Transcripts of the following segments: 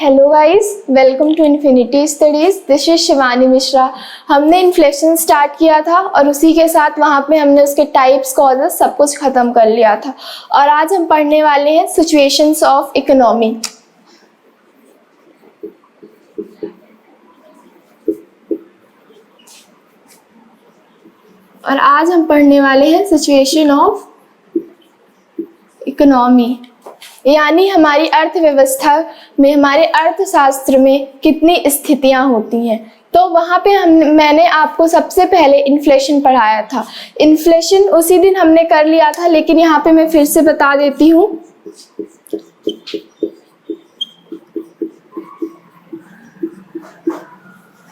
Hello guys, welcome to infinity studies. This is Shivani Mishra. हमने inflation start किया था और उसी के साथ वहाँ पे हमने उसके टाइप्स, कॉजेस सब कुछ ख़त्म कर लिया था। और आज हम पढ़ने वाले हैं सिचुएशंस ऑफ इकोनॉमी। और आज हम पढ़ने वाले हैं सिचुएशन ऑफ इकोनॉमी, यानी हमारी अर्थव्यवस्था में, हमारे अर्थशास्त्र में कितनी स्थितियां होती हैं। तो वहाँ पे मैंने आपको सबसे पहले इन्फ्लेशन पढ़ाया था। इन्फ्लेशन उसी दिन हमने कर लिया था, लेकिन यहाँ पे मैं फिर से बता देती हूँ।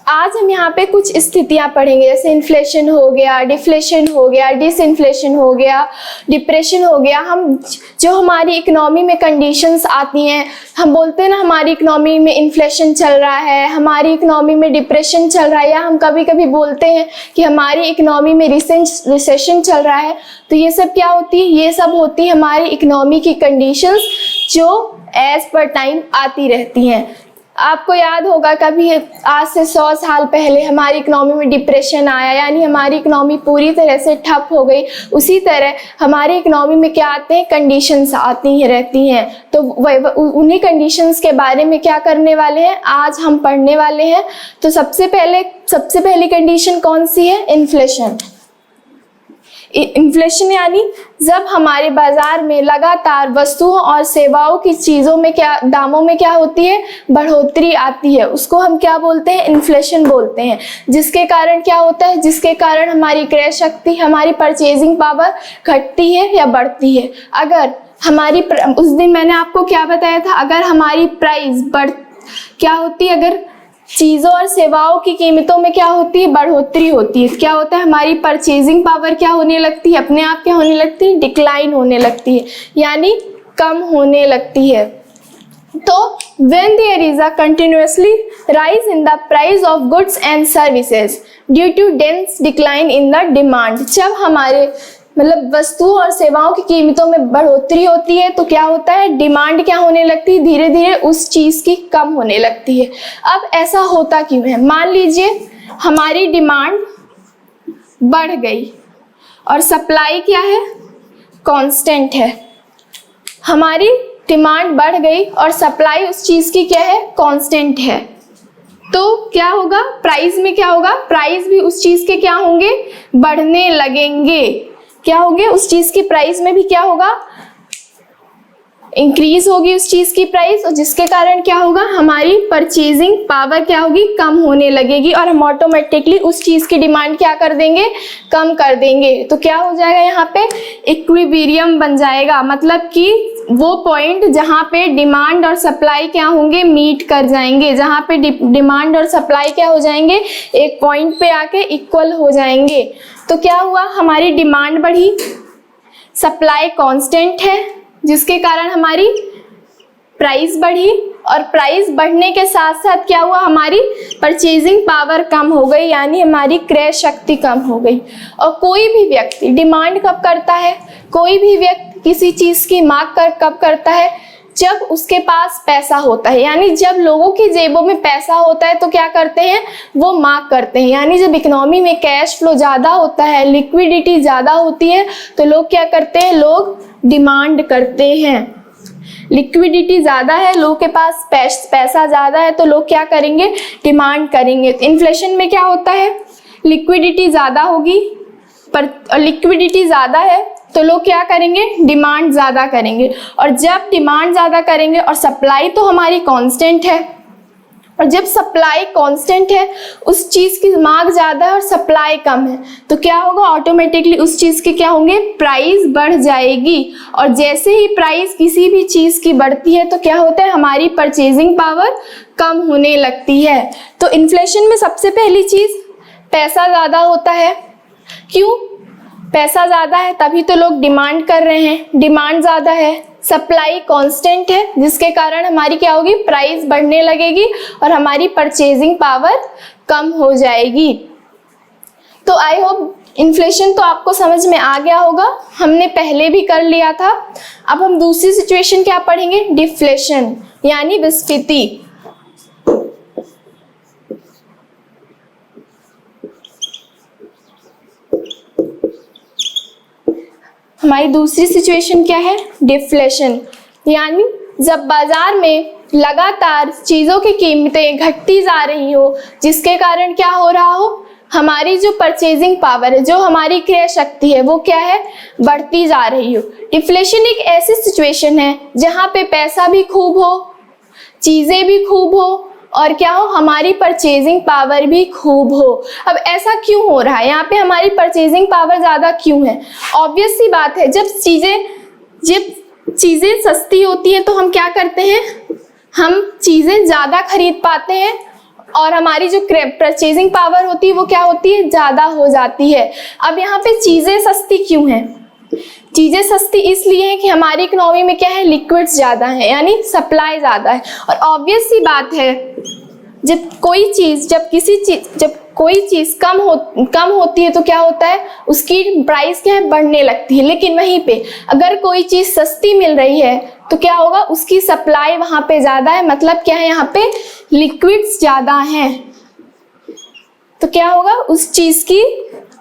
आज हम यहाँ पे कुछ स्थितियां पढ़ेंगे, जैसे इन्फ्लेशन हो गया, डिफ्लेशन हो गया, डिसइन्फ्लेशन हो गया, डिप्रेशन हो गया। हम जो हमारी इकोनॉमी में कंडीशंस आती हैं, हम बोलते हैं ना हमारी इकोनॉमी में इन्फ्लेशन चल रहा है, हमारी इकोनॉमी में डिप्रेशन चल रहा है, या हम कभी कभी बोलते हैं कि हमारी इकोनॉमी में रिसेशन चल रहा है। तो ये सब क्या होती है? ये सब होती है हमारी इकोनॉमी की कंडीशंस जो एज पर टाइम आती रहती हैं। आपको याद होगा कभी आज से 100 साल पहले हमारी इकोनॉमी में डिप्रेशन आया, यानी हमारी इकोनॉमी पूरी तरह से ठप हो गई। उसी तरह हमारी इकोनॉमी में क्या आते हैं? कंडीशंस आती ही रहती हैं। तो उन्हीं कंडीशंस के बारे में क्या करने वाले हैं, आज हम पढ़ने वाले हैं। तो सबसे पहली कंडीशन कौन सी है? इन्फ्लेशन। इन्फ्लेशन यानी जब हमारे बाजार में लगातार वस्तुओं और सेवाओं की चीज़ों में दामों में क्या होती है? बढ़ोतरी आती है। उसको हम क्या बोलते हैं? इन्फ्लेशन बोलते हैं। जिसके कारण क्या होता है? जिसके कारण हमारी क्रय शक्ति, हमारी परचेजिंग पावर घटती है या बढ़ती है। अगर हमारी उस दिन मैंने आपको क्या बताया था? अगर हमारी प्राइस क्या होती है? अगर चीज़ों और सेवाओं की कीमतों में क्या होती है? बढ़ोतरी होती है। क्या होता है? हमारी परचेजिंग पावर क्या होने लगती है? अपने आप क्या होने लगती है? डिक्लाइन होने लगती है, यानी कम होने लगती है। तो when there is a continuously rise in the price of goods and services due to dense decline in the demand, जब हमारे वस्तुओं और सेवाओं की कीमतों में बढ़ोतरी होती है तो क्या होता है? डिमांड क्या होने लगती है? धीरे धीरे उस चीज़ की कम होने लगती है। अब ऐसा होता क्यों है? मान लीजिए हमारी डिमांड बढ़ गई और सप्लाई क्या है? कांस्टेंट है। हमारी डिमांड बढ़ गई और सप्लाई उस चीज़ की क्या है? कांस्टेंट है। तो क्या होगा? प्राइस में क्या होगा? प्राइस भी उस चीज़ के क्या होंगे? बढ़ने लगेंगे। क्या होंगे? उस चीज की प्राइस में भी क्या होगा? इंक्रीज होगी उस चीज की प्राइस, और जिसके कारण क्या होगा? हमारी परचेजिंग पावर क्या होगी? कम होने लगेगी, और हम ऑटोमेटिकली उस चीज की डिमांड क्या कर देंगे? कम कर देंगे। तो क्या हो जाएगा? यहाँ पे इक्विलिब्रियम बन जाएगा। मतलब कि वो पॉइंट जहाँ पे डिमांड और सप्लाई क्या होंगे? मीट कर जाएंगे। जहाँ पे डिमांड और सप्लाई क्या हो जाएंगे? एक पॉइंट पे आके इक्वल हो जाएंगे। तो क्या हुआ? हमारी डिमांड बढ़ी, सप्लाई कांस्टेंट है, जिसके कारण हमारी प्राइस बढ़ी, और प्राइस बढ़ने के साथ साथ क्या हुआ? हमारी परचेजिंग पावर कम हो गई, यानी हमारी क्रय शक्ति कम हो गई। और कोई भी व्यक्ति डिमांड कब करता है? कोई भी व्यक्ति किसी चीज़ की मांग कब करता है? जब उसके पास पैसा होता है, यानी जब लोगों की जेबों में पैसा होता है तो क्या करते हैं? वो मांग करते हैं। यानी जब इकोनॉमी में कैश फ्लो ज़्यादा होता है, लिक्विडिटी ज़्यादा होती है, तो लोग क्या करते हैं? लोग डिमांड करते हैं। लिक्विडिटी ज़्यादा है, लोगों के पास पैसा ज़्यादा है, तो लोग क्या करेंगे? डिमांड करेंगे। तो इन्फ्लेशन में क्या होता है? लिक्विडिटी ज़्यादा होगी, पर लिक्विडिटी ज़्यादा है तो लोग क्या करेंगे? डिमांड ज़्यादा करेंगे। और जब डिमांड ज़्यादा करेंगे और सप्लाई तो हमारी कांस्टेंट है, और जब सप्लाई कांस्टेंट है, उस चीज़ की मांग ज़्यादा है और सप्लाई कम है, तो क्या होगा? ऑटोमेटिकली उस चीज़ के क्या होंगे? प्राइस बढ़ जाएगी। और जैसे ही प्राइस किसी भी चीज़ की बढ़ती है तो क्या होता है? हमारी परचेजिंग पावर कम होने लगती है। तो इन्फ्लेशन में सबसे पहली चीज़ पैसा ज़्यादा होता है। क्यों? पैसा ज़्यादा है तभी तो लोग डिमांड कर रहे हैं। डिमांड ज़्यादा है, सप्लाई कांस्टेंट है, जिसके कारण हमारी क्या होगी? प्राइस बढ़ने लगेगी और हमारी परचेजिंग पावर कम हो जाएगी। तो आई होप इन्फ्लेशन तो आपको समझ में आ गया होगा, हमने पहले भी कर लिया था। अब हम दूसरी सिचुएशन क्या पढ़ेंगे? डिफ्लेशन, यानी विस्फीति। हमारी दूसरी सिचुएशन क्या है? डिफ्लेशन, यानी जब बाजार में लगातार चीज़ों की कीमतें घटती जा रही हो, जिसके कारण क्या हो रहा हो, हमारी जो परचेजिंग पावर है, जो हमारी क्रय शक्ति है, वो क्या है? बढ़ती जा रही हो। डिफ्लेशन एक ऐसी सिचुएशन है जहाँ पे पैसा भी खूब हो, चीज़ें भी खूब हो और क्या हो, हमारी परचेजिंग पावर भी खूब हो। अब ऐसा क्यों हो रहा है? यहाँ पे हमारी परचेजिंग पावर ज़्यादा क्यों है? ऑब्वियस सी बात है, जब चीज़ें सस्ती होती हैं तो हम क्या करते हैं? हम चीज़ें ज़्यादा खरीद पाते हैं और हमारी जो परचेजिंग पावर होती है वो क्या होती है? ज़्यादा हो जाती है। अब यहाँ पे चीज़ें सस्ती क्यों हैं? चीज़ें सस्ती इसलिए है कि हमारी इकोनॉमी में क्या है? लिक्विड्स ज़्यादा है, यानी सप्लाई ज़्यादा है। और ऑब्वियस सी बात है, जब कोई चीज़ कम होती है तो क्या होता है? उसकी प्राइस क्या है? बढ़ने लगती है। लेकिन वहीं पे अगर कोई चीज़ सस्ती मिल रही है तो क्या होगा? उसकी सप्लाई वहाँ पे ज़्यादा है, मतलब क्या है? यहाँ पे लिक्विड्स ज़्यादा हैं, तो क्या होगा? उस चीज़ की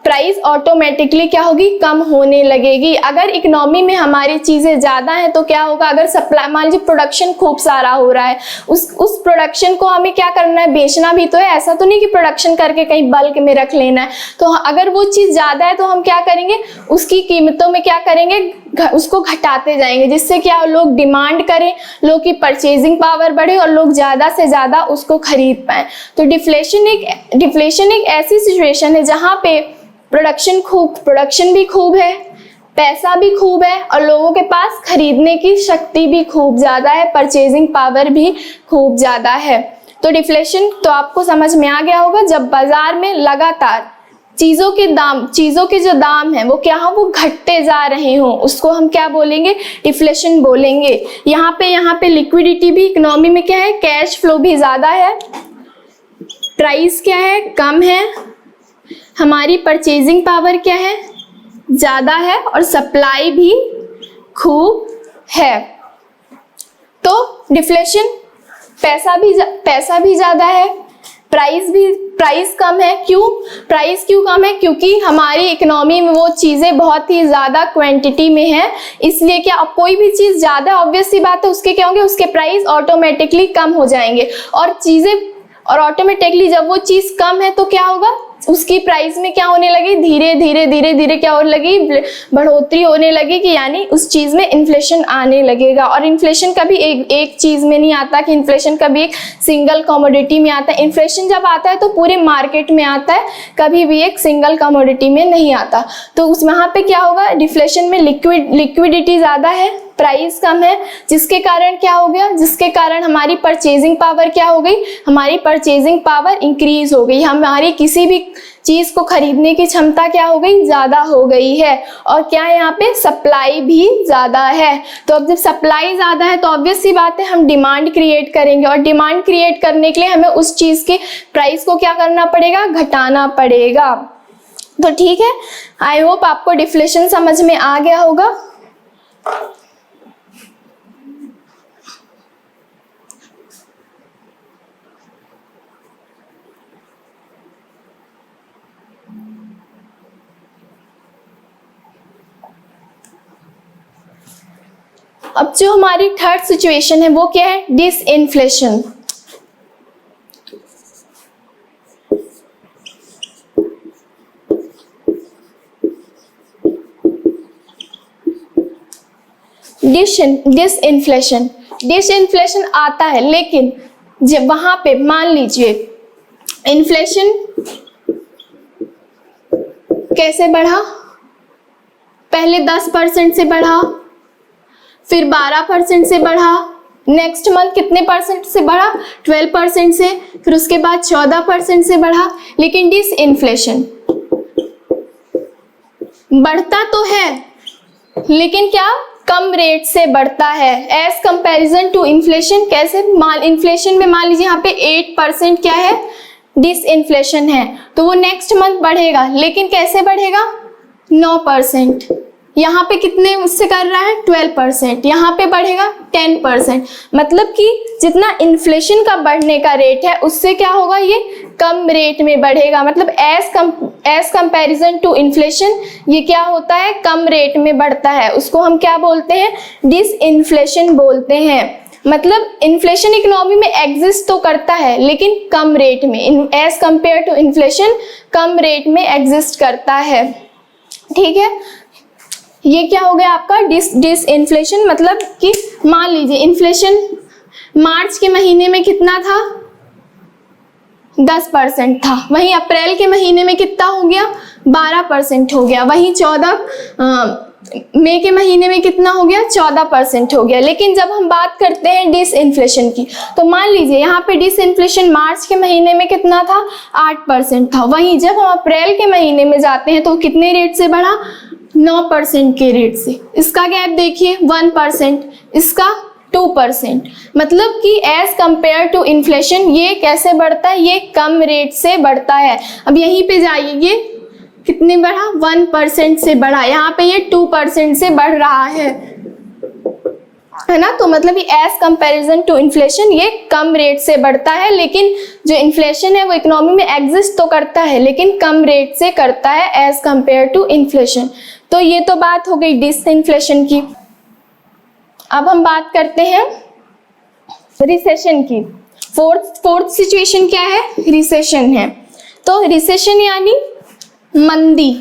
प्राइस ऑटोमेटिकली क्या होगी? कम होने लगेगी। अगर इकोनॉमी में हमारी चीज़ें ज़्यादा हैं तो क्या होगा? अगर सप्लाई, मान लीजिए प्रोडक्शन खूब सारा हो रहा है, उस प्रोडक्शन को हमें क्या करना है? बेचना भी तो है। ऐसा तो नहीं कि प्रोडक्शन करके कहीं बल्क में रख लेना है। तो अगर वो चीज़ ज़्यादा है तो हम क्या करेंगे? उसकी कीमतों में क्या करेंगे? उसको घटाते जाएंगे, जिससे क्या लोग डिमांड करें, लोग की परचेजिंग पावर बढ़े और लोग ज़्यादा से ज़्यादा उसको खरीद पाएँ। तो डिफ्लेशन एक ऐसी सिचुएशन है जहाँ पे प्रोडक्शन भी खूब है, पैसा भी खूब है और लोगों के पास खरीदने की शक्ति भी खूब ज़्यादा है, परचेजिंग पावर भी खूब ज़्यादा है। तो डिफ्लेशन तो आपको समझ में आ गया होगा, जब बाजार में लगातार चीज़ों के जो दाम हैं वो क्या हो? वो घटते जा रहे हों, उसको हम क्या बोलेंगे? डिफ्लेशन बोलेंगे। यहाँ पे लिक्विडिटी भी इकोनॉमी में क्या है? कैश फ्लो भी ज़्यादा है, प्राइस क्या है? कम है, हमारी परचेजिंग पावर क्या है? ज़्यादा है और सप्लाई भी खूब है। तो डिफ्लेशन, पैसा भी ज़्यादा है, प्राइस कम है। प्राइस क्यों कम है? क्योंकि हमारी इकोनॉमी में वो चीज़ें बहुत ही ज़्यादा क्वांटिटी में है, इसलिए क्या, अब कोई भी चीज़ ज़्यादा, ऑब्वियस सी बात है, उसके क्या होंगे? उसके प्राइस ऑटोमेटिकली कम हो जाएंगे। और ऑटोमेटिकली जब वो चीज़ कम है तो क्या होगा? उसकी प्राइस में क्या होने लगी? धीरे धीरे क्या होने लगी? बढ़ोतरी होने लगी, कि यानी उस चीज़ में इन्फ्लेशन आने लगेगा। और इन्फ्लेशन कभी एक चीज़ में नहीं आता, कि इन्फ्लेशन कभी एक सिंगल कमोडिटी में आता है। इन्फ्लेशन जब आता है तो पूरे मार्केट में आता है, कभी भी एक सिंगल कमोडिटी में नहीं आता। तो वहाँ पे क्या होगा? डिफ्लेशन में लिक्विडिटी ज़्यादा है, प्राइस कम है, जिसके कारण क्या हो गया? जिसके कारण हमारी परचेजिंग पावर क्या हो गई? हमारी परचेजिंग पावर इंक्रीज हो गई, हमारी किसी भी चीज़ को खरीदने की क्षमता क्या हो गई? ज़्यादा हो गई है। और क्या है? यहाँ पे सप्लाई भी ज़्यादा है। तो अब जब सप्लाई ज़्यादा है तो ऑब्वियस सी बात है, हम डिमांड क्रिएट करेंगे, और डिमांड क्रिएट करने के लिए हमें उस चीज़ के प्राइस को क्या करना पड़ेगा? घटाना पड़ेगा। तो ठीक है, आई होप आपको डिफ्लेशन समझ में आ गया होगा। अब जो हमारी थर्ड सिचुएशन है वो क्या है? डिसइन्फ्लेशन। डिसइन्फ्लेशन आता है, लेकिन जब वहां पे मान लीजिए इन्फ्लेशन कैसे बढ़ा? पहले 10% से बढ़ा, फिर 12% से बढ़ा, नेक्स्ट मंथ कितने परसेंट से बढ़ा? 12% से, फिर उसके बाद 14% से बढ़ा। लेकिन डिसइन्फ्लेशन बढ़ता तो है, लेकिन क्या? कम रेट से बढ़ता है एज कंपैरिजन टू इन्फ्लेशन। कैसे? इन्फ्लेशन में मान लीजिए यहाँ पे 8% क्या है? डिसइन्फ्लेशन है, तो वो नेक्स्ट मंथ बढ़ेगा, लेकिन कैसे बढ़ेगा? 9%। यहाँ पे कितने उससे कर रहा है? 12%। यहाँ पे बढ़ेगा 10%। मतलब कि जितना इन्फ्लेशन का बढ़ने का रेट है उससे क्या होगा? ये कम रेट में बढ़ेगा, मतलब एज कंपैरिजन टू इन्फ्लेशन ये क्या होता है, कम रेट में बढ़ता है, उसको हम क्या बोलते हैं, डिसइन्फ्लेशन बोलते हैं। मतलब इन्फ्लेशन इकोनॉमी में एग्जिस्ट तो करता है लेकिन कम रेट में, एज कंपेयर टू इन्फ्लेशन कम रेट में एग्जिस्ट करता है। ठीक है, ये क्या हो गया आपका डिसइन्फ्लेशन, मतलब कि मान लीजिए इन्फ्लेशन मार्च के महीने में कितना था, 10% था, वहीं अप्रैल के महीने में कितना हो गया, 12% हो गया, वहीं 14 मई के महीने में कितना हो गया, 14% हो गया। लेकिन जब हम बात करते हैं डिसइन्फ्लेशन की, तो मान लीजिए यहाँ पे डिसइन्फ्लेशन मार्च के महीने में कितना था, 8% था, वहीं जब हम अप्रैल के महीने में जाते हैं तो कितने रेट से बढ़ा, 9% के रेट से। इसका गैप देखिए 1%, इसका 2%, मतलब कि एज कंपेयर टू इन्फ्लेशन ये कैसे बढ़ता है, ये कम रेट से बढ़ता है। अब यहीं पे जाइए, ये कितने बढ़ा, 1% से बढ़ा, यहाँ पे ये 2% से बढ़ रहा है ना। तो मतलब ये एज कंपैरिजन टू इन्फ्लेशन ये कम रेट से बढ़ता है, लेकिन जो इन्फ्लेशन है वो इकोनॉमी में एग्जिस्ट तो करता है लेकिन कम रेट से करता है एज कंपेयर टू इन्फ्लेशन। तो ये तो बात हो गई डिसइन्फ्लेशन की। अब हम बात करते हैं रिसेशन की। फोर्थ सिचुएशन क्या है, रिसेशन है। तो रिसेशन यानी मंदी।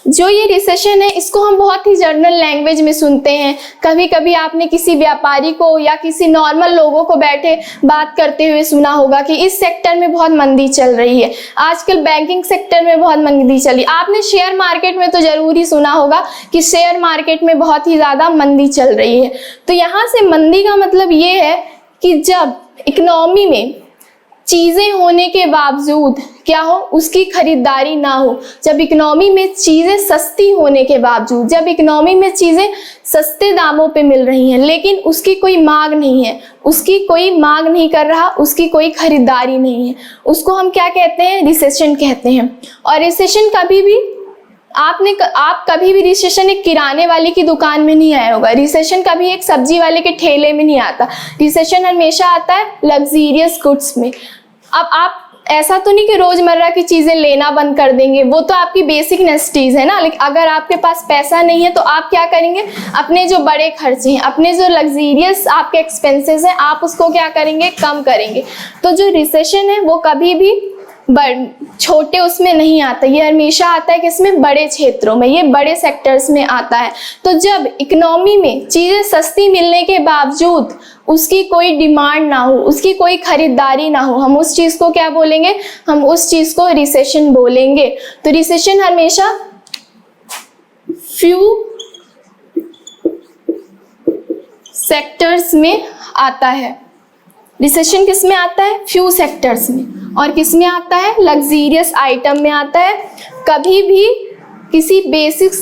जो ये रिसेशन है इसको हम बहुत ही जर्नल लैंग्वेज में सुनते हैं। कभी कभी आपने किसी व्यापारी को या किसी नॉर्मल लोगों को बैठे बात करते हुए सुना होगा कि इस सेक्टर में बहुत मंदी चल रही है, आजकल बैंकिंग सेक्टर में बहुत मंदी चली। आपने शेयर मार्केट में तो जरूर ही सुना होगा कि शेयर मार्केट में बहुत ही ज्यादा मंदी चल रही है। तो यहाँ से मंदी का मतलब ये है कि जब इकोनॉमी में चीजें होने के बावजूद क्या हो, उसकी खरीदारी ना हो, जब इकोनॉमी में चीजें सस्ती होने के बावजूद, जब इकोनॉमी में चीजें सस्ते दामों पे मिल रही हैं लेकिन उसकी कोई मांग नहीं है, उसकी कोई मांग नहीं कर रहा, उसकी कोई खरीदारी नहीं है, उसको हम क्या कहते हैं, रिसेशन कहते हैं। और रिसेशन कभी भी आप कभी भी रिसेशन एक किराने वाले की दुकान में नहीं आया होगा, रिसेशन कभी एक सब्जी वाले के ठेले में नहीं आता, रिसेशन हमेशा आता है लग्जीरियस गुड्स में। अब आप ऐसा तो नहीं कि रोजमर्रा की चीजें लेना बंद कर देंगे, वो तो आपकी बेसिक नेसेसिटीज है ना, लेकिन अगर आपके पास पैसा नहीं है तो आप क्या करेंगे, अपने जो बड़े खर्चे हैं, अपने जो लग्जीरियस आपके एक्सपेंसेस हैं, आप उसको क्या करेंगे, कम करेंगे। तो जो रिसेशन है वो कभी भी छोटे उसमें नहीं आता, ये हमेशा आता है किसमें, बड़े क्षेत्रों में, ये बड़े सेक्टर्स में आता है। तो जब इकोनॉमी में चीजें सस्ती मिलने के बावजूद उसकी कोई डिमांड ना हो, उसकी कोई खरीदारी ना हो, हम उस चीज को क्या बोलेंगे, हम उस चीज को रिसेशन बोलेंगे। तो रिसेशन हमेशा फ्यू सेक्टर्स में आता है। रिसेशन किस में आता है, फ्यू सेक्टर्स में। और किस में आता है, लग्जीरियस आइटम में आता है। कभी भी किसी बेसिक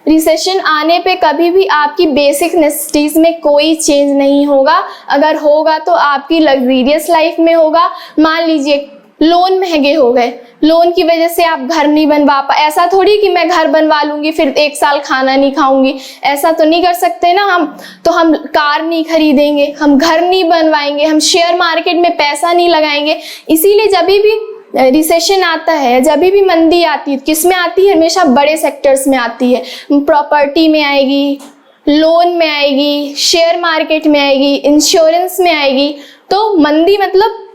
रिसेशन आने पे कभी भी आपकी बेसिक नेसेसिटीज में कोई चेंज नहीं होगा, अगर होगा तो आपकी लग्जीरियस लाइफ में होगा। मान लीजिए लोन महंगे हो गए, लोन की वजह से आप घर नहीं बनवा पा, ऐसा थोड़ी कि मैं घर बनवा लूंगी फिर 1 साल खाना नहीं खाऊंगी, ऐसा तो नहीं कर सकते ना हम। तो हम कार नहीं खरीदेंगे, हम घर नहीं बनवाएंगे, हम शेयर मार्केट में पैसा नहीं लगाएंगे। इसीलिए जब भी रिसेशन आता है, जब भी मंदी आती है, किस में आती है, हमेशा बड़े सेक्टर्स में आती है। प्रॉपर्टी में आएगी, लोन में आएगी, शेयर मार्केट में आएगी, इंश्योरेंस में आएगी। तो मंदी मतलब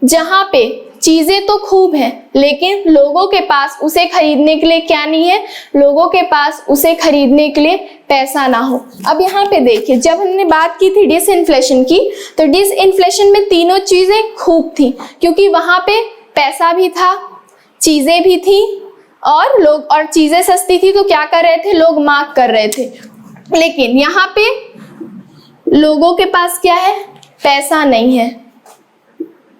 जहां पे चीजें तो खूब हैं लेकिन लोगों के पास उसे खरीदने के लिए क्या नहीं है, लोगों के पास उसे खरीदने के लिए पैसा ना हो। अब यहाँ पे देखिए, जब हमने बात की थी डिसइन्फ्लेशन की, तो डिसइन्फ्लेशन में तीनों चीजें खूब थी, क्योंकि वहां पे पैसा भी था, चीजें भी थी और चीजें सस्ती थी, तो क्या कर रहे थे, लोग मांग कर रहे थे। लेकिन यहाँ पे लोगों के पास क्या है, पैसा नहीं है।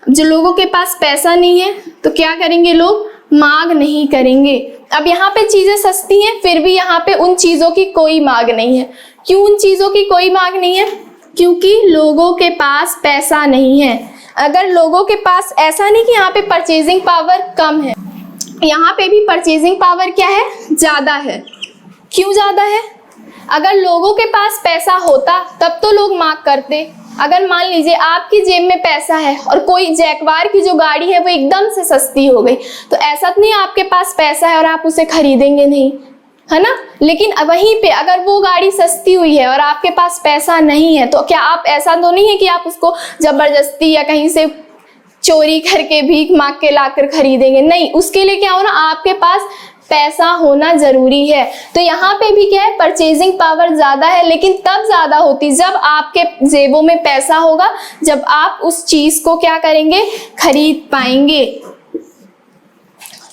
जो लोगों के पास पैसा नहीं है तो क्या करेंगे, लोग मांग नहीं करेंगे। अब यहाँ पे चीजें सस्ती हैं फिर भी यहाँ पे उन चीजों की कोई मांग नहीं है। क्यों उन चीजों की कोई मांग नहीं है, क्योंकि लोगों के पास पैसा नहीं है। अगर लोगों के पास, ऐसा नहीं कि यहाँ पे परचेजिंग पावर कम है, यहाँ पे भी परचेजिंग पावर क्या है, ज्यादा है। क्यों ज्यादा है, अगर लोगों के पास पैसा होता तब तो लोग मांग करते। अगर मान लीजिए आपकी जेब में पैसा है और कोई जैगवार की जो गाड़ी है वो एकदम से सस्ती हो गई, तो ऐसा तो नहीं आपके पास पैसा है और आप उसे खरीदेंगे नहीं, है ना। लेकिन वहीं पे अगर वो गाड़ी सस्ती हुई है और आपके पास पैसा नहीं है, तो क्या आप, ऐसा तो नहीं है कि आप उसको जबरदस्ती या कहीं से चोरी करके भीख मांग के लाकर खरीदेंगे, नहीं। उसके लिए क्या हो ना, आपके पास पैसा होना जरूरी है। तो यहाँ पे भी क्या है, परचेजिंग पावर ज्यादा है, लेकिन तब ज्यादा होती जब आपके जेबों में पैसा होगा, जब आप उस चीज को क्या करेंगे, खरीद पाएंगे।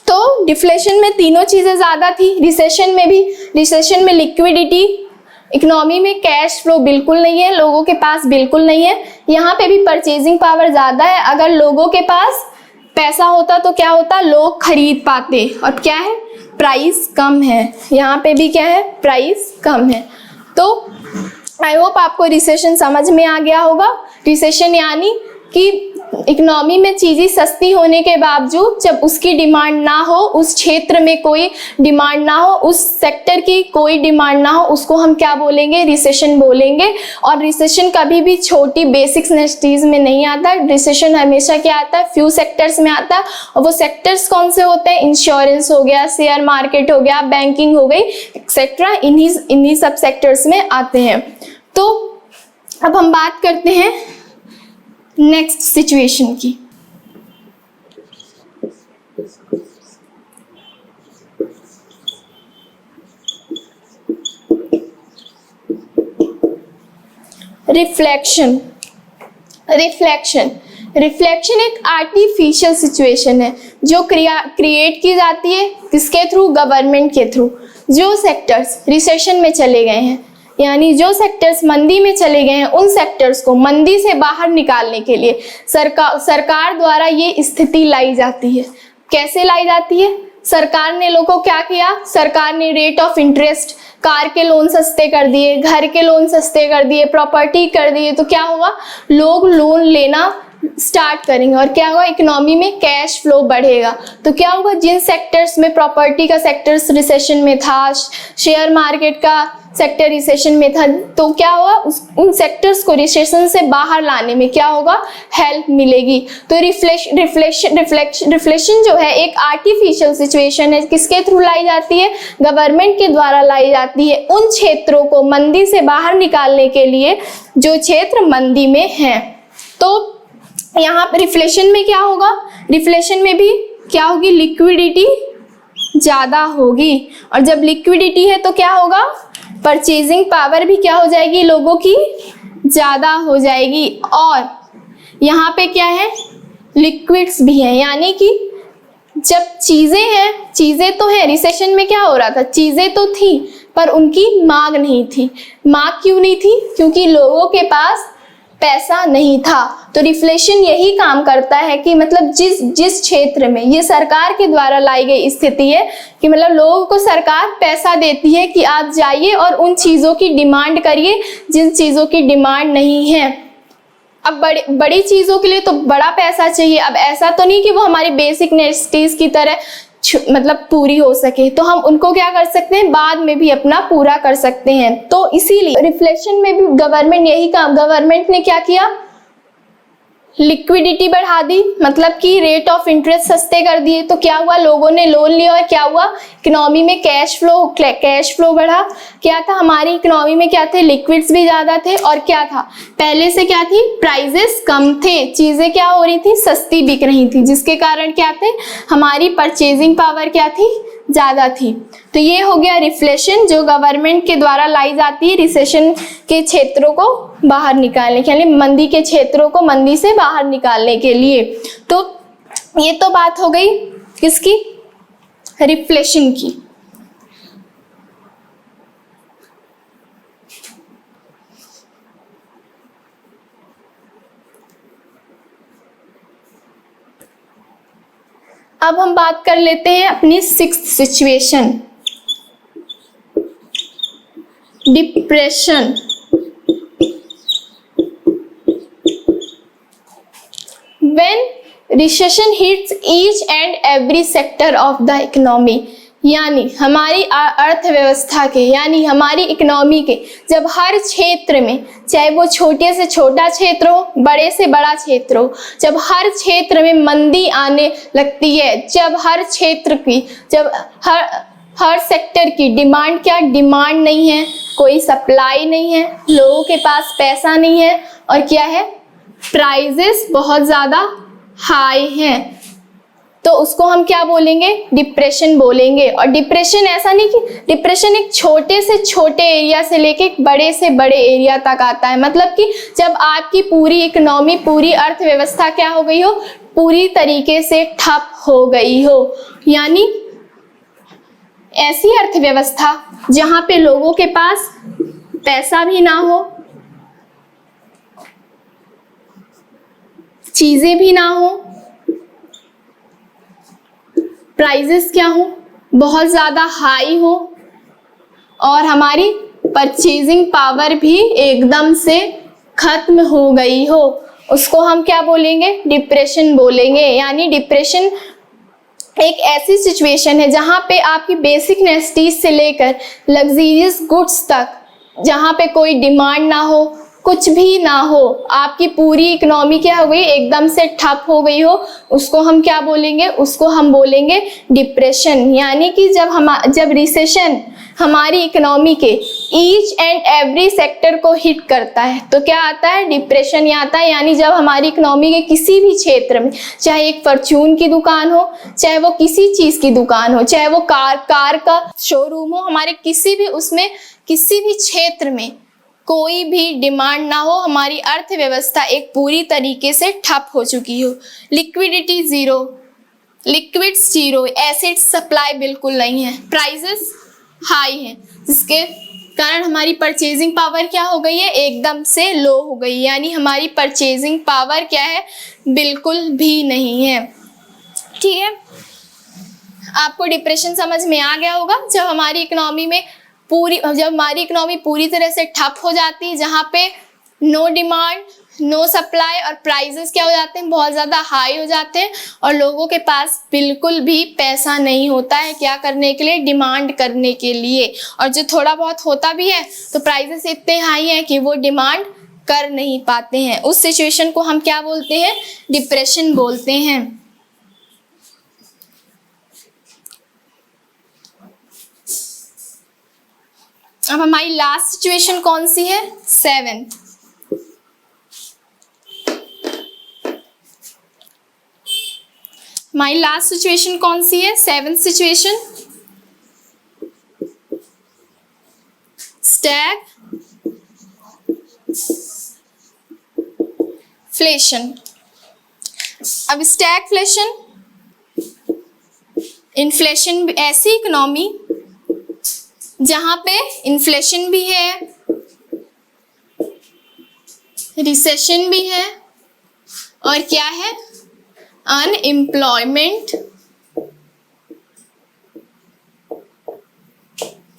तो डिफ्लेशन में तीनों चीजें ज्यादा थी, रिसेशन में भी। रिसेशन में लिक्विडिटी, इकोनॉमी में कैश फ्लो बिल्कुल नहीं है, लोगों के पास बिल्कुल नहीं है। यहाँ पे भी परचेजिंग पावर ज्यादा है, अगर लोगों के पास पैसा होता तो क्या होता, लोग खरीद पाते। और क्या है, प्राइस कम है, यहाँ पे भी क्या है, प्राइस कम है। तो आई होप आपको रिसेशन समझ में आ गया होगा। रिसेशन यानी कि इकोनॉमी में चीजें सस्ती होने के बावजूद जब उसकी डिमांड ना हो, उस क्षेत्र में कोई डिमांड ना हो, उस सेक्टर की कोई डिमांड ना हो, उसको हम क्या बोलेंगे, रिसेशन बोलेंगे। और रिसेशन कभी भी छोटी बेसिक नेसेसिटीज में नहीं आता, रिसेशन हमेशा क्या आता है, फ्यू सेक्टर्स में आता है। और वो सेक्टर्स कौन से होते हैं, इंश्योरेंस हो गया, शेयर मार्केट हो गया, बैंकिंग हो गई, एक्सेट्रा, इन्हीं सब सेक्टर्स में आते हैं। तो अब हम बात करते हैं नेक्स्ट सिचुएशन की। रिफ्लेक्शन एक आर्टिफिशियल सिचुएशन है जो क्रिएट की जाती है किसके थ्रू, गवर्नमेंट के थ्रू। जो सेक्टर्स रिसेशन में चले गए हैं, यानी जो सेक्टर्स मंदी में चले गए हैं, उन सेक्टर्स को मंदी से बाहर निकालने के लिए सरकार द्वारा ये स्थिति लाई जाती है। कैसे लाई जाती है, सरकार ने लोगों को क्या किया, सरकार ने रेट ऑफ इंटरेस्ट, कार के लोन सस्ते कर दिए, घर के लोन सस्ते कर दिए, प्रॉपर्टी कर दिए। तो क्या हुआ, लोग लोन लेना स्टार्ट करेंगे और क्या होगा, इकोनॉमी में कैश फ्लो बढ़ेगा। तो क्या होगा, जिन सेक्टर्स में प्रॉपर्टी का सेक्टर्स रिसेशन में था, शेयर मार्केट का सेक्टर रिसेशन में था, तो क्या होगा, उन सेक्टर्स को रिसेशन से बाहर लाने में क्या होगा, हेल्प मिलेगी। तो रिफ्लेशन जो है एक आर्टिफिशियल सिचुएशन है, किसके थ्रू लाई जाती है, गवर्नमेंट के द्वारा लाई जाती है उन क्षेत्रों को मंदी से बाहर निकालने के लिए जो क्षेत्र मंदी में है। तो यहाँ पर रिफ्लेशन में क्या होगा, रिफ्लेशन में भी क्या होगी, लिक्विडिटी ज्यादा होगी। और जब लिक्विडिटी है तो क्या होगा, परचेजिंग पावर भी क्या हो जाएगी, लोगों की ज्यादा हो जाएगी। और यहाँ पे क्या है, लिक्विड्स भी हैं, यानी कि जब चीजें हैं, चीजें तो है, रिसेशन में क्या हो रहा था, चीजें तो थी पर उनकी मांग नहीं थी। मांग क्यों नहीं थी, क्योंकि लोगों के पास पैसा नहीं था। तो रिफ्लेशन यही काम करता है कि मतलब जिस क्षेत्र में ये सरकार के द्वारा लाई गई स्थिति है कि मतलब लोगों को सरकार पैसा देती है कि आप जाइए और उन चीजों की डिमांड करिए जिन चीजों की डिमांड नहीं है। अब बड़ी चीजों के लिए तो बड़ा पैसा चाहिए। अब ऐसा तो नहीं कि वो हमारी बेसिक नेसेसिटीज की तरह मतलब पूरी हो सके, तो हम उनको क्या कर सकते हैं, बाद में भी अपना पूरा कर सकते हैं। तो इसीलिए रिफ्लेशन में भी गवर्नमेंट ने क्या किया, लिक्विडिटी बढ़ा दी, मतलब कि रेट ऑफ इंटरेस्ट सस्ते कर दिए। तो क्या हुआ, लोगों ने लोन लिया और क्या हुआ, इकोनॉमी में कैश फ्लो बढ़ा। क्या था, हमारी इकोनॉमी में क्या थे, लिक्विड्स भी ज्यादा थे और क्या था, पहले से क्या थी, प्राइजेस कम थे, चीजें क्या हो रही थी, सस्ती बिक रही थी, जिसके कारण क्या थे, हमारी परचेजिंग पावर क्या थी, ज्यादा थी। तो ये हो गया रिफ्लेशन, जो गवर्नमेंट के द्वारा लाई जाती है रिसेशन के क्षेत्रों को बाहर निकालने के लिए, मंदी के क्षेत्रों को मंदी से बाहर निकालने के लिए। तो ये तो बात हो गई किसकी, रिफ्लेशन की। अब हम बात कर लेते हैं अपनी sixth situation, depression. When recession hits each and every sector of the economy, यानी हमारी अर्थव्यवस्था के, यानी हमारी इकोनॉमी के जब हर क्षेत्र में, चाहे वो छोटे से छोटा क्षेत्र हो, बड़े से बड़ा क्षेत्र हो, जब हर क्षेत्र में मंदी आने लगती है, जब हर क्षेत्र की, जब हर सेक्टर की डिमांड, क्या डिमांड नहीं है, कोई सप्लाई नहीं है, लोगों के पास पैसा नहीं है, और क्या है, प्राइजेस बहुत ज़्यादा हाई हैं, तो उसको हम क्या बोलेंगे, डिप्रेशन बोलेंगे। और डिप्रेशन ऐसा नहीं कि डिप्रेशन एक छोटे से छोटे एरिया से लेके एक बड़े से बड़े एरिया तक आता है, मतलब कि जब आपकी पूरी इकोनॉमी, पूरी अर्थव्यवस्था क्या हो गई हो, पूरी तरीके से ठप हो गई हो, यानी ऐसी अर्थव्यवस्था जहां पे लोगों के पास पैसा भी ना हो, चीजें भी ना हो, प्राइजेस क्या हो, बहुत ज़्यादा हाई हो, और हमारी परचेजिंग पावर भी एकदम से खत्म हो गई हो, उसको हम क्या बोलेंगे, डिप्रेशन बोलेंगे। यानी डिप्रेशन एक ऐसी सिचुएशन है जहाँ पे आपकी बेसिक नेसेसिटीज से लेकर लग्जरियस गुड्स तक, जहाँ पे कोई डिमांड ना हो, कुछ भी ना हो, आपकी पूरी इकोनॉमी क्या हो गई, एकदम से ठप हो गई हो, उसको हम क्या बोलेंगे, उसको हम बोलेंगे डिप्रेशन। यानी कि जब रिसेशन हमारी इकोनॉमी के ईच एंड एवरी सेक्टर को हिट करता है तो क्या आता है, डिप्रेशन ही आता है। यानी जब हमारी इकोनॉमी के किसी भी क्षेत्र में, चाहे एक परचून की दुकान हो, चाहे वो किसी चीज़ की दुकान हो, चाहे वो कार का शोरूम हो, हमारे किसी भी उसमें, किसी भी क्षेत्र में कोई भी डिमांड ना हो, हमारी अर्थव्यवस्था एक पूरी तरीके से ठप हो चुकी हो, liquidity zero, liquids zero, acid supply बिल्कुल नहीं है, प्राइसेस हाई हैं, जिसके कारण हमारी परचेजिंग पावर क्या हो गई है, एकदम से लो हो गई। यानी हमारी परचेजिंग पावर क्या है, बिल्कुल भी नहीं है। ठीक है, आपको डिप्रेशन समझ में आ गया होगा। जब हमारी इकोनॉमी पूरी तरह से ठप हो जाती है, जहाँ पे नो डिमांड, नो सप्लाई, और प्राइजेस क्या हो जाते हैं, बहुत ज़्यादा हाई हो जाते हैं, और लोगों के पास बिल्कुल भी पैसा नहीं होता है क्या करने के लिए, डिमांड करने के लिए, और जो थोड़ा बहुत होता भी है तो प्राइजेस इतने हाई हैं कि वो डिमांड कर नहीं पाते हैं। उस सिचुएशन को हम क्या बोलते हैं, डिप्रेशन बोलते हैं। अब हमारी लास्ट सिचुएशन कौन सी है, 7th। हमारी लास्ट सिचुएशन कौन सी है, 7th सिचुएशन, स्टैगफ्लेशन। अब स्टैगफ्लेशन, इन्फ्लेशन, ऐसी इकोनॉमी जहां पे इन्फ्लेशन भी है, रिसेशन भी है, और क्या है, अनएम्प्लॉयमेंट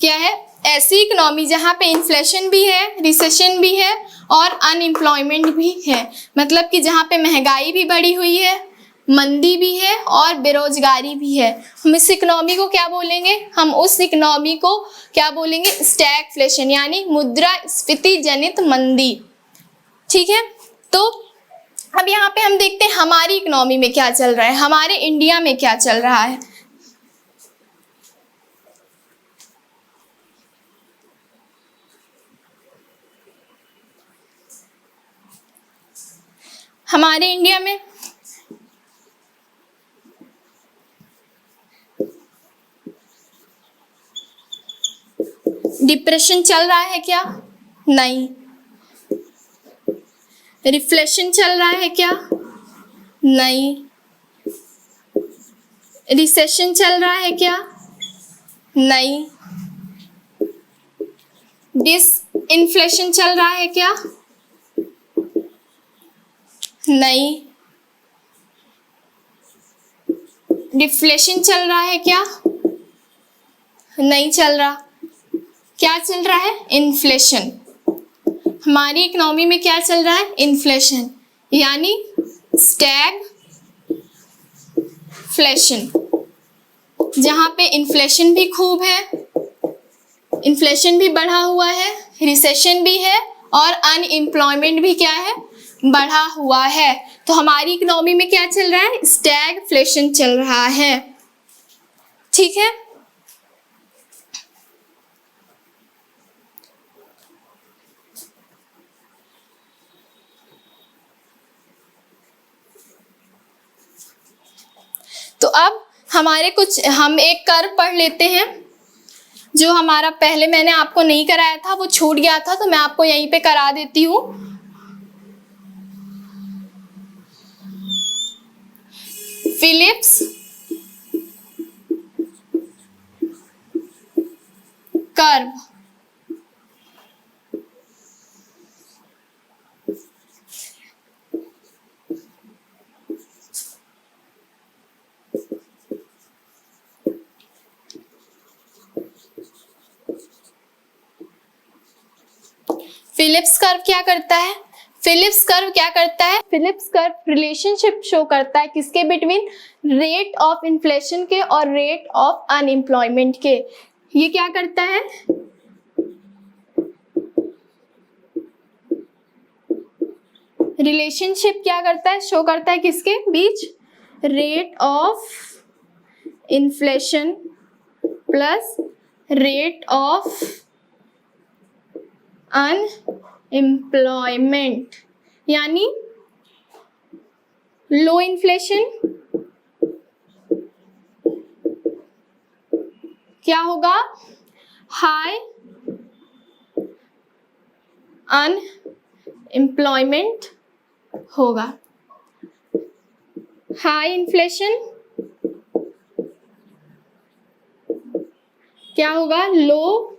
क्या है, ऐसी इकोनॉमी जहां पे इन्फ्लेशन भी है, रिसेशन भी है, और अनएम्प्लॉयमेंट भी है, मतलब कि जहां पे महंगाई भी बढ़ी हुई है, मंदी भी है, और बेरोजगारी भी है। हम इस इकोनॉमी को क्या बोलेंगे, हम उस इकोनॉमी को क्या बोलेंगे, स्टैगफ्लेशन, यानी मुद्रास्फीति जनित मंदी। ठीक है, तो अब यहाँ पे हम देखते हैं हमारी इकोनॉमी में क्या चल रहा है, हमारे इंडिया में क्या चल रहा है। हमारे इंडिया में डिप्रेशन चल रहा है क्या, नहीं। रिफ्लेशन चल रहा है क्या, नहीं। रिसेशन चल रहा है क्या, नहीं। डिसइन्फ्लेशन चल रहा है क्या, नहीं। डिफ्लेशन चल रहा है क्या, नहीं चल रहा। क्या चल रहा है, इन्फ्लेशन। हमारी इकोनॉमी में क्या चल रहा है, इन्फ्लेशन, यानी स्टैगफ्लेशन। जहाँ पे इन्फ्लेशन भी खूब है, इन्फ्लेशन भी बढ़ा हुआ है, रिसेशन भी है और अनएम्प्लॉयमेंट भी क्या है, बढ़ा हुआ है। तो हमारी इकोनॉमी में क्या चल रहा है, स्टैगफ्लेशन चल रहा है। ठीक है, तो अब हम एक कर्व पढ़ लेते हैं जो हमारा पहले मैंने आपको नहीं कराया था, वो छूट गया था, तो मैं आपको यहीं पे करा देती हूँ। फिलिप्स कर्व, फिलिप्स कर्व क्या करता है, फिलिप्स कर्व क्या करता है, फिलिप्स कर्व रिलेशनशिप शो करता है किसके बिटवीन, रेट ऑफ इन्फ्लेशन के और रेट ऑफ अनएम्प्लॉयमेंट के। ये क्या करता है, रिलेशनशिप क्या करता है, शो करता है किसके बीच, rate of inflation plus rate of unemployment, यानी लो इन्फ्लेशन क्या होगा, हाई अनएम्प्लॉयमेंट होगा। हाई इन्फ्लेशन क्या होगा, लो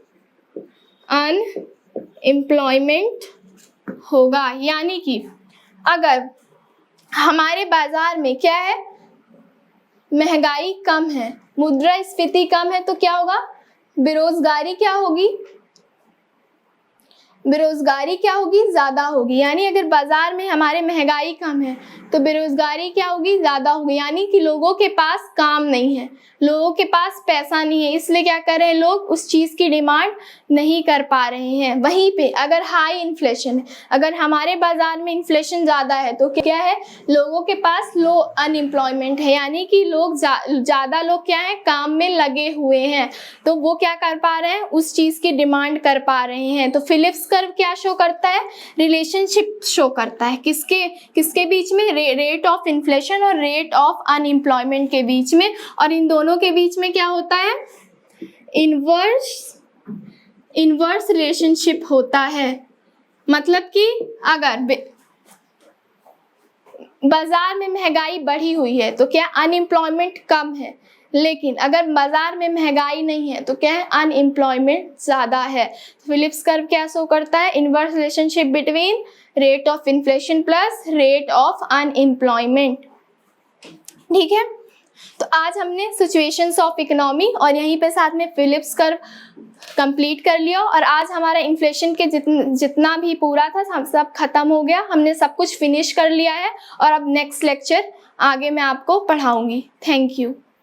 अनएम्प्लॉयमेंट होगा। यानी कि अगर हमारे बाजार में क्या है, महंगाई कम है, मुद्रास्फीति कम है, तो क्या होगा, बेरोजगारी क्या होगी, बेरोजगारी क्या होगी, ज्यादा होगी। यानी अगर बाजार में हमारे महंगाई कम है तो बेरोजगारी क्या होगी, ज्यादा होगी। यानी कि लोगों के पास काम नहीं है, लोगों के पास पैसा नहीं है, इसलिए क्या कर रहे हैं, लोग उस चीज की डिमांड नहीं कर पा रहे हैं। वहीं पे अगर हाई इन्फ्लेशन है, अगर हमारे बाजार में इन्फ्लेशन ज्यादा है तो क्या है, लोगों के पास लो अनएम्प्लॉयमेंट है, यानी कि लोग ज्यादा लोग क्या है, काम में लगे हुए हैं, तो वो क्या कर पा रहे हैं, उस चीज की डिमांड कर पा रहे हैं। तो फिलिप्स कर्व क्या शो करता है, रिलेशनशिप शो करता है किसके बीच में, रेट ऑफ इन्फ्लेशन और रेट ऑफ अनएम्प्लॉयमेंट के बीच में। और इन दोनों के बीच में क्या होता है, इनवर्स रिलेशनशिप होता है। मतलब कि अगर बाजार में महंगाई बढ़ी हुई है तो क्या, अनएम्प्लॉयमेंट कम है, लेकिन अगर बाजार में महंगाई नहीं है तो क्या है, अनएम्प्लॉयमेंट ज्यादा है। फिलिप्स कर्व क्या शो करता है, inverse relationship between rate of inflation plus rate of unemployment. ठीक है, तो आज हमने सिचुएशंस ऑफ इकोनॉमी और यहीं पे साथ में फिलिप्स कर्व कंप्लीट कर लिया। और आज हमारा इन्फ्लेशन के जितना भी पूरा था हम सब खत्म हो गया, हमने सब कुछ फिनिश कर लिया है। और अब नेक्स्ट लेक्चर आगे मैं आपको पढ़ाऊंगी। Thank you.